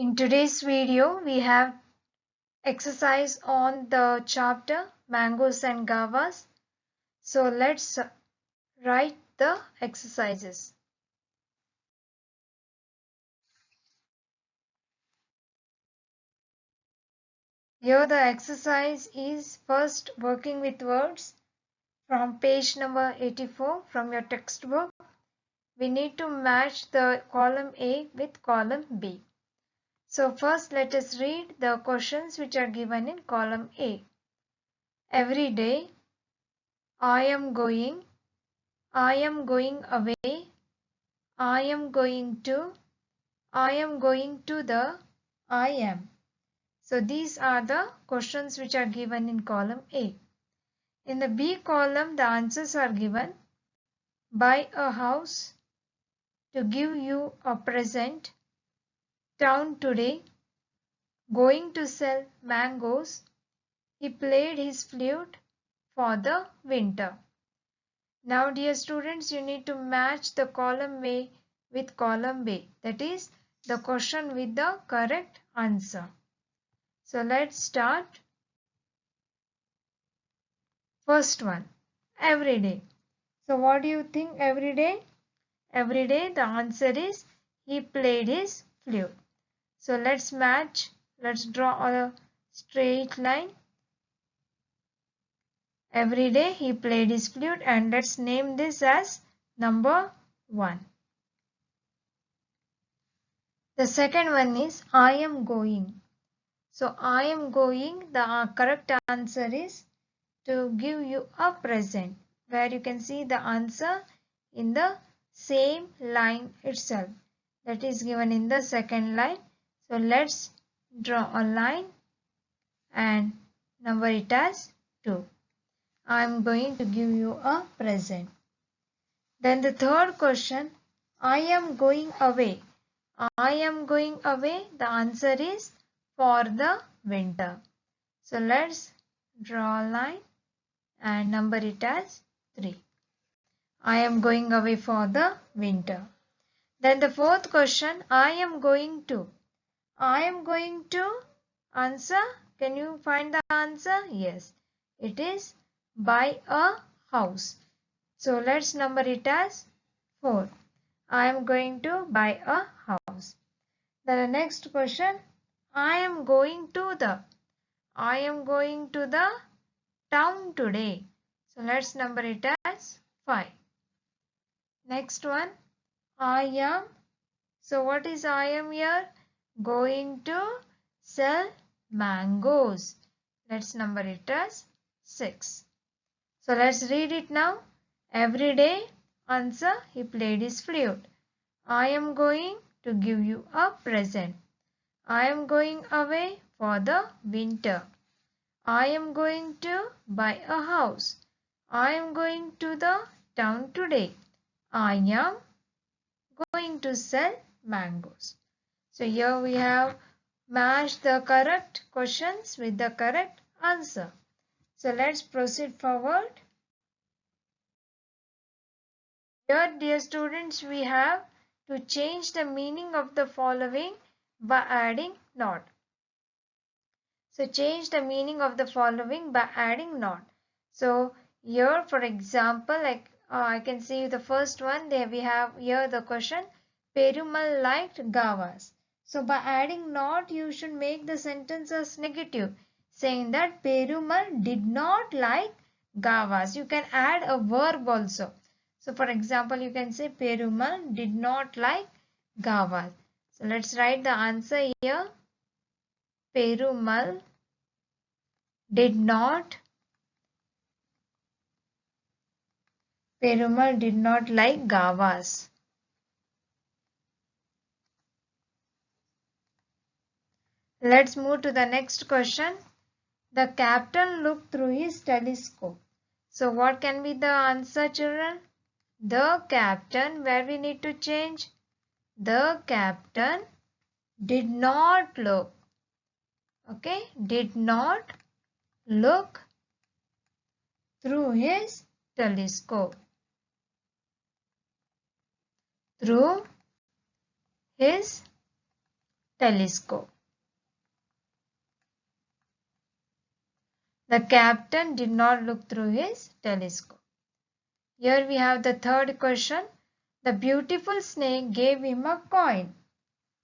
In today's video, we have exercise on the chapter Mangoes and Guavas. So let's write the exercises. Here the exercise is first working with words from page number 84 from your textbook. We need to match the column A with column B. So first let us read the questions which are given in column A. Every day, I am going away, I am going to the, I am. So these are the questions which are given in column A. In the B column, the answers are given. Buy a house, to give you a present, town today, going to sell mangoes, he played his flute for the winter. Now dear students, you need to match the column A with column B. That is the question with the correct answer. So let's start. First one, every day. So what do you think every day? Every day the answer is he played his flute. So let's match. Let's draw a straight line. Every day he played his flute, and let's name this as number 1. The second one is I am going. So I am going, the correct answer is to give you a present, where you can see the answer in the same line itself, that is given in the second line. So let's draw a line and number it as 2. I am going to give you a present. Then the third question, I am going away. I am going away, the answer is for the winter. So let's draw a line and number it as 3. I am going away for the winter. Then the fourth question, I am going to. I am going to answer. Can you find the answer? Yes, it is buy a house. So let's number it as 4. I am going to buy a house. Then the next question, I am going to the. I am going to the town today. So let's number it as 5. Next one, I am. So what is I am here? Going to sell mangoes. Let's number it as 6. So let's read it now. Every day, answer, he played his flute. I am going to give you a present. I am going away for the winter. I am going to buy a house. I am going to the town today. I am going to sell mangoes. So here we have matched the correct questions with the correct answer. So let's proceed forward. Here, dear students, we have to change the meaning of the following by adding not. So change the meaning of the following by adding not. So here, for example, like I can see the first one, there we have here the question, Perumal liked Gavas. So by adding not, you should make the sentence as negative, saying that Perumal did not like Gavas. You can add a verb also. So for example, you can say Perumal did not like Gavas. So let's write the answer here. Perumal did not like Gavas. Let's move to the next question. The captain looked through his telescope. So what can be the answer, children? The captain, where we need to change? The captain did not look. Okay, did not look through his telescope. Through his telescope. The captain did not look through his telescope. Here we have the third question. The beautiful snake gave him a coin.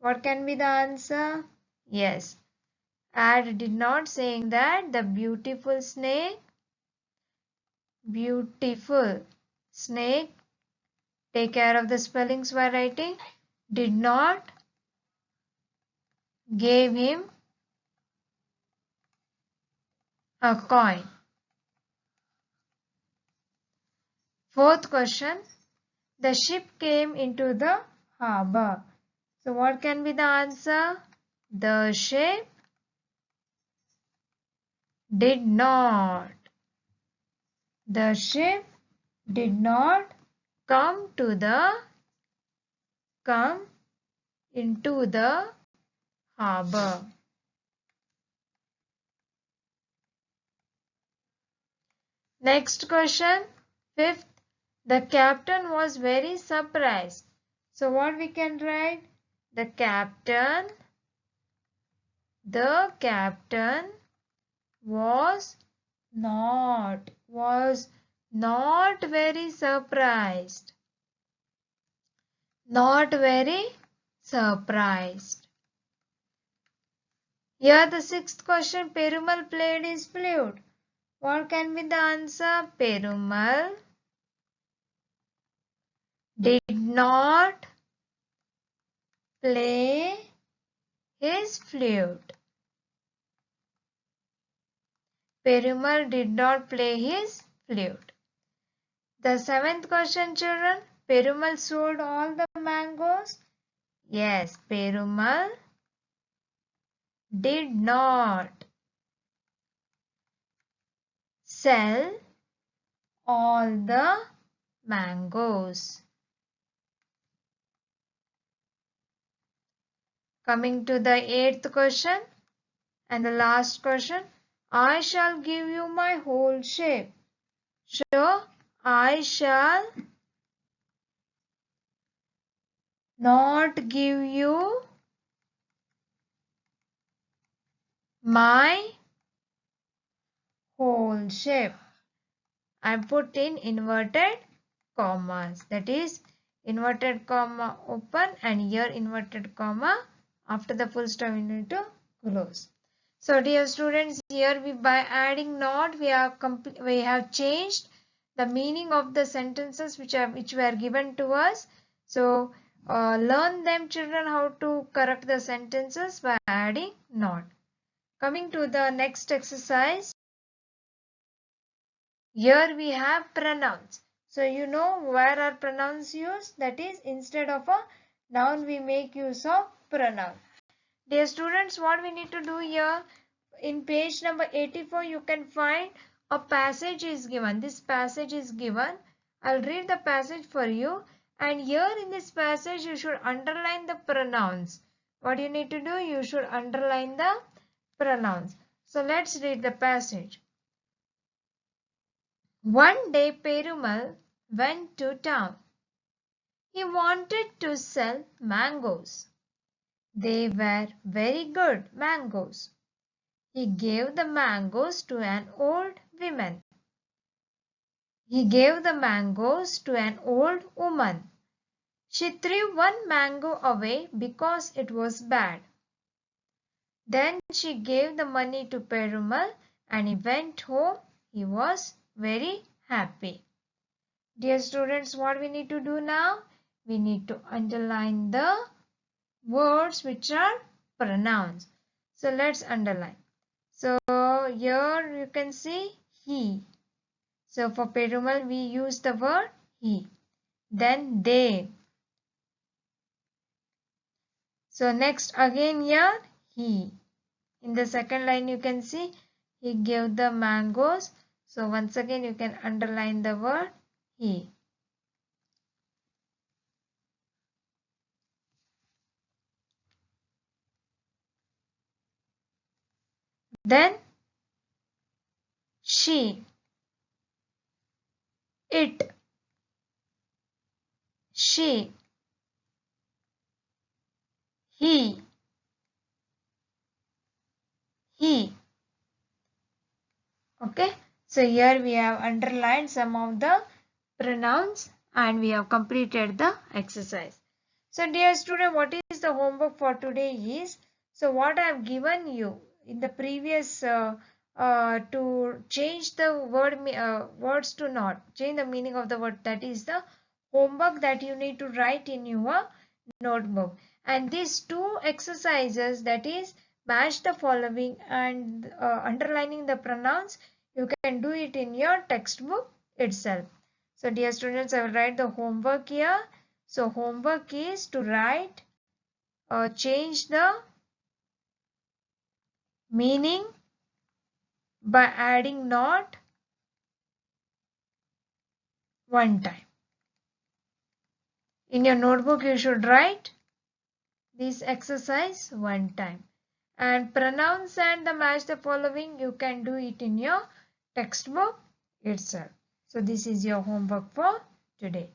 What can be the answer? Yes. Ad did not saying that the beautiful snake, take care of the spellings while writing, did not gave him a coin. Fourth question. The ship came into the harbor. So what can be the answer? The ship did not. The ship did not come into the harbor. Next question. Fifth. The captain was very surprised. So what we can write? The captain was not very surprised. Not very surprised. Here the sixth question. Perumal played his flute. What can be the answer? Perumal did not play his flute. Perumal did not play his flute. The seventh question, children. Perumal sold all the mangoes. Yes, Perumal did not sell all the mangoes. Coming to the eighth question and the last question. I shall give you my whole shape. So, I shall not give you my whole shape. I put in inverted commas. That is inverted comma open and here inverted comma after the full stop we need to close. So dear students, here by adding not we have changed the meaning of the sentences which were given to us. So learn them children how to correct the sentences by adding not. Coming to the next exercise. Here we have pronouns. So you know where are pronouns used? That is instead of a noun we make use of pronoun. Dear students, what we need to do here, in page number 84 you can find a passage is given. This passage is given. I'll read the passage for you and here in this passage you should underline the pronouns. What you need to do? You should underline the pronouns. So let's read the passage. One day Perumal went to town. He wanted to sell mangoes. They were very good mangoes. He gave the mangoes to an old woman. He gave the mangoes to an old woman. She threw one mango away because it was bad. Then she gave the money to Perumal and he went home. He was very happy. Dear students, what we need to do now? We need to underline the words which are pronouns. So let's underline. So here you can see he. So for Perumal we use the word he. Then they. So next again here he. In the second line you can see he gave the mangoes. So once again you can underline the word he. Then she, it, she, he, Okay, so here we have underlined some of the pronouns and we have completed the exercise. So dear student, what is the homework for today is, so what I have given you in the previous to change the words to not, change the meaning of the word, that is the homework that you need to write in your notebook. And these two exercises, that is match the following and underlining the pronouns, you can do it in your textbook itself. So dear students, I will write the homework here. So homework is to write or change the meaning by adding not one time. In your notebook you should write this exercise one time. And pronouns and the match the following, you can do it in your textbook itself. So this is your homework for today.